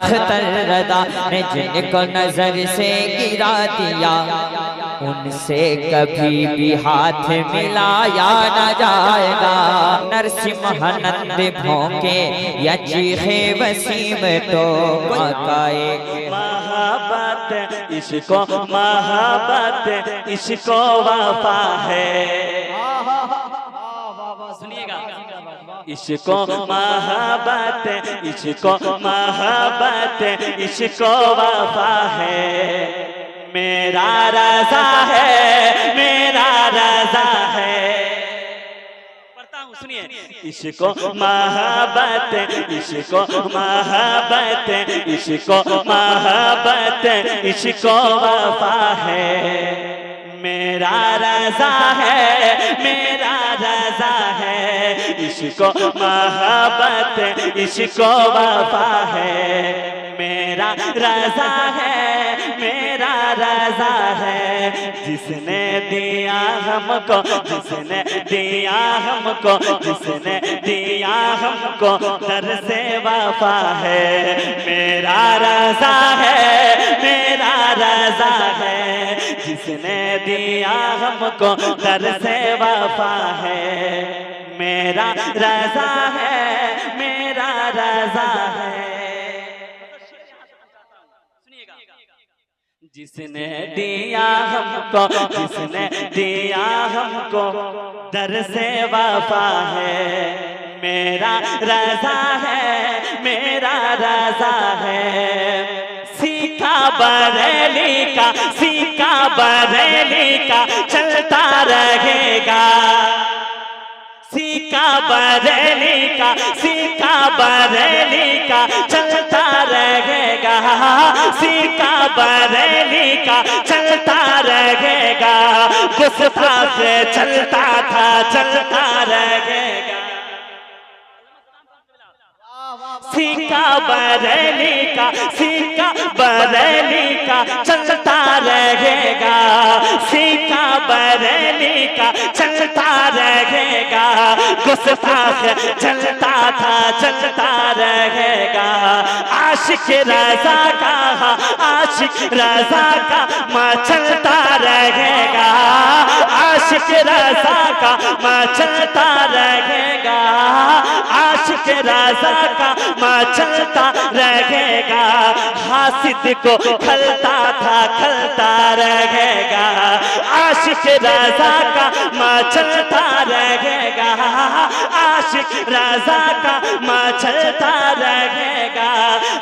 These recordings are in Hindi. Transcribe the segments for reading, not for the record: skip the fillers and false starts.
अख्तर रदा ने जिनको नजर से गिरा दिया, उनसे कभी भी हाथ मिलाया न जाएगा। नरसिंहानंद भौंके या चीखे वसीम तो महाबत इसको महाबत इसको वफा है। सुनिएगा, इसको महाबत इसको महाबत इसको वफा है। मेरा रज़ा है, मेरा रज़ा है। पढ़ता हूँ, सुनिए। इसको महाबत इसको महाबत इसको महाबत इसको वफा है। मेरा रज़ा है, मेरा रज़ा है। इसको महाबत इसको वफा है। मेरा रज़ा है, मेरा रज़ा है। जिसने दिया हमको, जिसने दिया हमको, जिसने दिया हमको दर से वफा है। मेरा रज़ा है, मेरा रज़ा है। जिसने दिया हमको दर से वफा है। मेरा रज़ा है, मेरा रज़ा है। जिसने दिया हमको, जिसने दिया हमको दर से वफा है। मेरा रज़ा है, मेरा रज़ा है। सीका बरेली का, सीका बरेली का चलता रहेगा। सीका बरेली का, सीका बरेली का चलता रहेगा। सीका बरेली का चलता रहेगा। गुस्ताख चलता था, चलता रहेगा। सीका बरेली का, सीका बरेली का चलता रहेगा। सीका बरेली का चलता रहेगा। गुस्ताख चलता था, चलता रहेगा। आशिक रज़ा का, आशिक रज़ा का माँ चलता रहेगा। आशिक रज़ा का माँ चलता रहेगा। आशिक रज़ा का माँ चलता रहेगा। हासिद को खलता था, खलता रहेगा। आशिक रज़ा का माँ चलता रहेगा। आशिक रज़ा का माँ चलता रहेगा।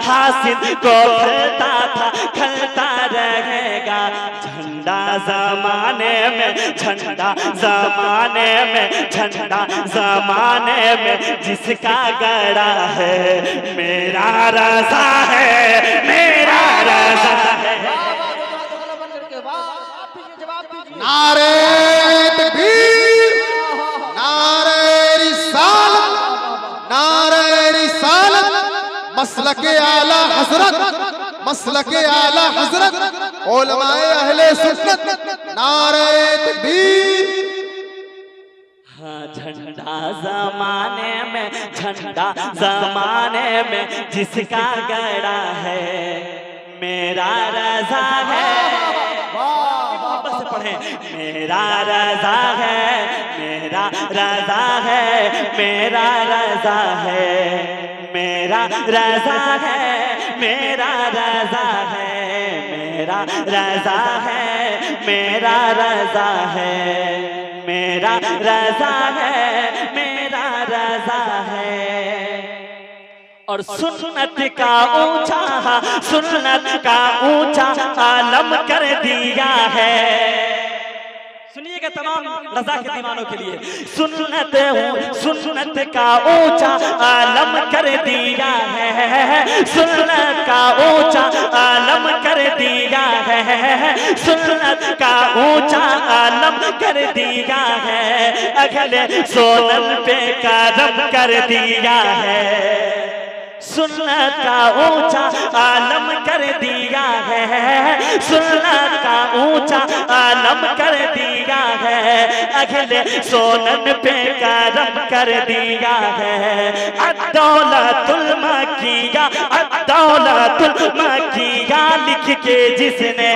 हासिद को खलता था, खलता रहेगा। झंडा ज़माने में, झंडा ज़माने में, झंडा ज़माने में जिसका गड़ा है। मेरा रज़ा है, मेरा रज़ा है। नारे तकबीर, नारे रिसालत, नारे रिसालत। मसलके आला हज़रत, मसलके आला हज़रत उलमाए अहले सुन्नत। नारे तकबीर। झंडा ज़माने में, झंडा ज़माने में जिसका गड़ा है। मेरा रज़ा है। वापस से पढ़े। मेरा रज़ा है, मेरा रज़ा है। मेरा रज़ा है, मेरा रज़ा है। मेरा रज़ा है, मेरा रज़ा है। मेरा रज़ा है, मेरा रज़ा है। मेरा रज़ा है। और सुन्नत का ऊंचा, सुन्नत का ऊंचा आलम कर दिया है। सुनिएगा तमाम रज़ा के दीवानों के लिए। सुन्नत हूँ, सुन्नत का ऊंचा आलम कर दिया है। सुन्नत का ऊंचा आलम कर दिया है। सुन्नत का ऊंचा आलम कर दिया है। अगले सोनल पे करम कर दिया है। सुन्नत का ऊंचा आलम कर दिया है। सुन्नत का ऊंचा आलम कर दिया है। अगले सोनन पे करम कर दिया है। अद्दौलतुल मकिया, अद्दौलतुल के जिसने,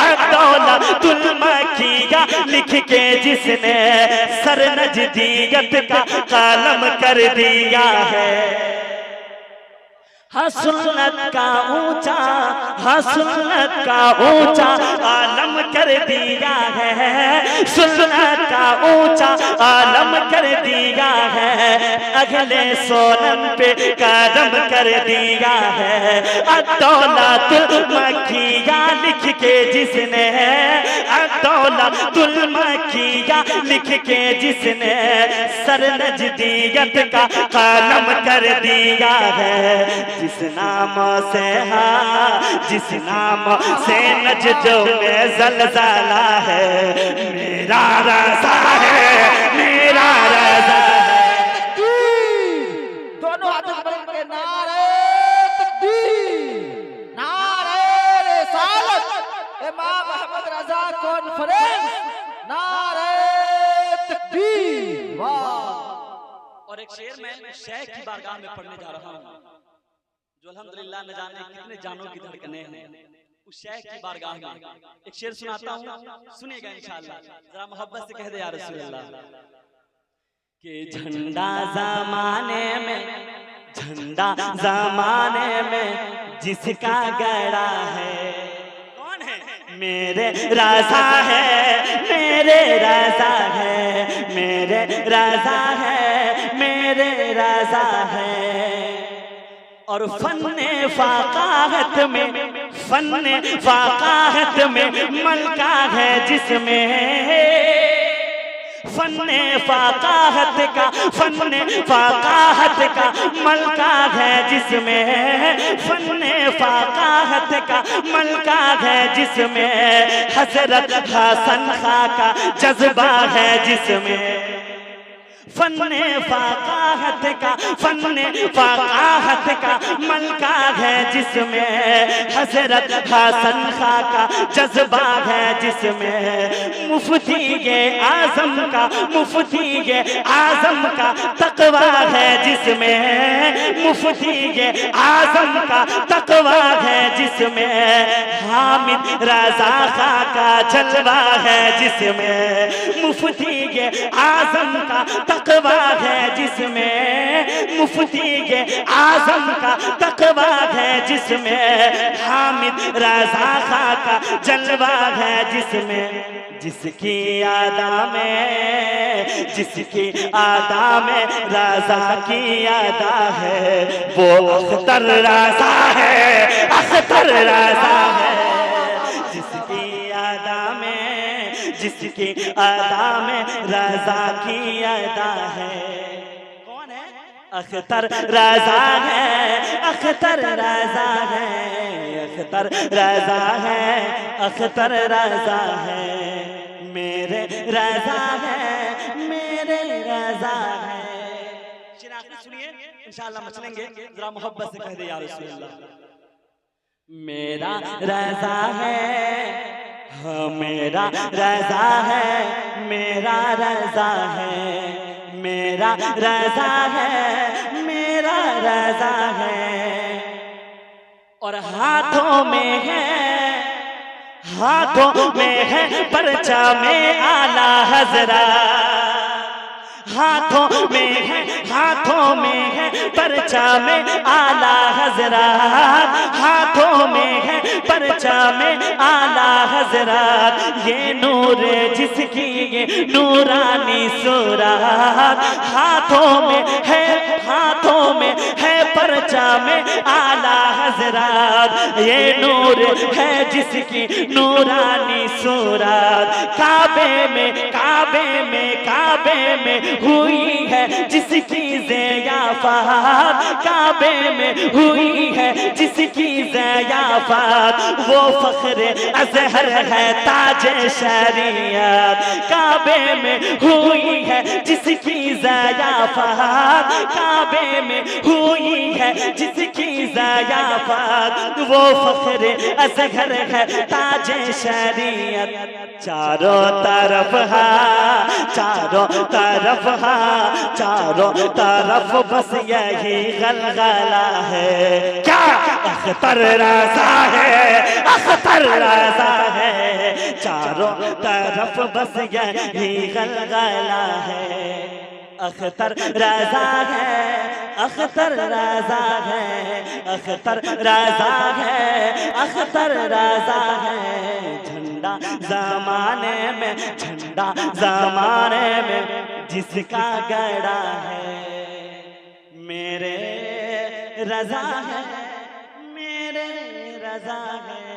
अदौलतुल मखिया लिख के जिसने सर नजदीयत का कालम कर दिया है। हाँ सुन्नत का ऊंचा, हाँ सुन्नत का ऊंचा आलम कर दिया है, सुन्नत का ऊंचा आलम कर दिया है, अगले सोनम पे कदम कर दिया है। अदौलतुल मखिया लिख के जिसने, अदौलतुल मखिया लिख के जिसने सर नजदीयत का कालम कर दिया है। जिस नाम से, हाँ जिस नाम से नजदों में ज़लज़ला है, मेरा रज़ा है, मेरा रज़ा है। दोनों हाथों को बंद करके नारे तकबीर, नारे रिसालत, इमाम अहमद रज़ा कॉन्फ्रेंस, नारे तकबीर। वाह। और एक शेर मैं शेख की बारगाह में पढ़ने जा रहा हूँ, जो अल्हम्दुलिल्लाह न जाने कितने जानों की धड़कने हैं उस शेख की बारगाह में। एक शेर सुनाता हूँ, सुनिएगा इंशाअल्लाह, जरा मोहब्बत से कह दे या रसूल अल्लाह। कि झंडा ज़माने में, झंडा ज़माने में जिसका गड़ा है, कौन है? मेरे रज़ा है, मेरे रज़ा है, मेरे रज़ा है, मेरे रज़ा है। और फन्ने फाकाहत में, फन्ने फाकाहत में मलका है जिसमें, फन्ने फाकाहत का, फन्ने फाकाहत का मलका है जिसमें, फन्ने फाकाहत का मलका है जिसमें, हज़रत हसन खां का जज्बा है जिसमें। फन्ने फाकाहत का, फन्ने फाकाहत का मलका है जिसमें, हज़रत हसन खां का जज्बा है जिसमें। मुफ्ती ये आज़म का, मुफ्ती ये आज़म का तक़वा है जिसमें, मुफ्ती ये आज़म का तक़वा है जिसमें। हामिद रज़ा खां का जलवा है जिसमें, मुफ्ती ये आज़म का तक़वा है जिसमें, मुफ्ती के आज़म का तक़वा है जिसमें। हामिद रज़ा खां का जलवा है जिसमें। जिसकी आदा में, जिसकी आदा में रज़ा की आदा है, वो अख्तर रज़ा है, अख्तर रज़ा है। जिसकी आदा में, जिसकी अदा में रज़ा की अदा है, कौन है? अख्तर रज़ा है, अख्तर रज़ा है, अख्तर रज़ा है, अख्तर रज़ा है। मेरे रज़ा है, मेरे रज़ा है। शेर आखिरी सुनिए, इंशाअल्लाह मचलेंगे, जरा मोहब्बत से कह दे या रसूल अल्लाह। मेरा रज़ा है, हाँ मेरा रज़ा है, मेरा रज़ा है, मेरा रज़ा है, मेरा रज़ा है। और हाथों में है, हाथों में है परचा में आला हज़रत, हाथों में है, हाथों में है परचा में आला हज़रत, हाथों में है परचा में आला हज़रत। ये नूर जिसकी ये नूरानी सूरत, हाथों में है, हाथों में है परचा में आला हज़रत। ये नूर है जिसकी नूरानी सूरत। काबे में, काबे में, काबे में हुई है जिसकी ज़ियाफ़त, काबे में हुई है जिसकी ज़ियाफ़त। वो फ़ख्र अज़हर है ताजे शरीयत, काबे में हुई है जिसकी ज़ियाफ़त, काबे में हुई है जिसकी ज़ियाफ़त। खिलाफत वो फख्र असगर है ताजे शरीयत। चारों तरफ हा, चारों तरफ हा, चारों तरफ बस यही गलगला है। क्या अख्तर रज़ा है, अख्तर रज़ा है, चारों तरफ बस यही गलगला है। अख्तर रज़ा है, अख्तर रज़ा है, अख्तर रज़ा है, अख्तर रज़ा है। झंडा ज़माने में, झंडा ज़माने में जिसका गड़ा है, मेरे रज़ा है, मेरे रज़ा है।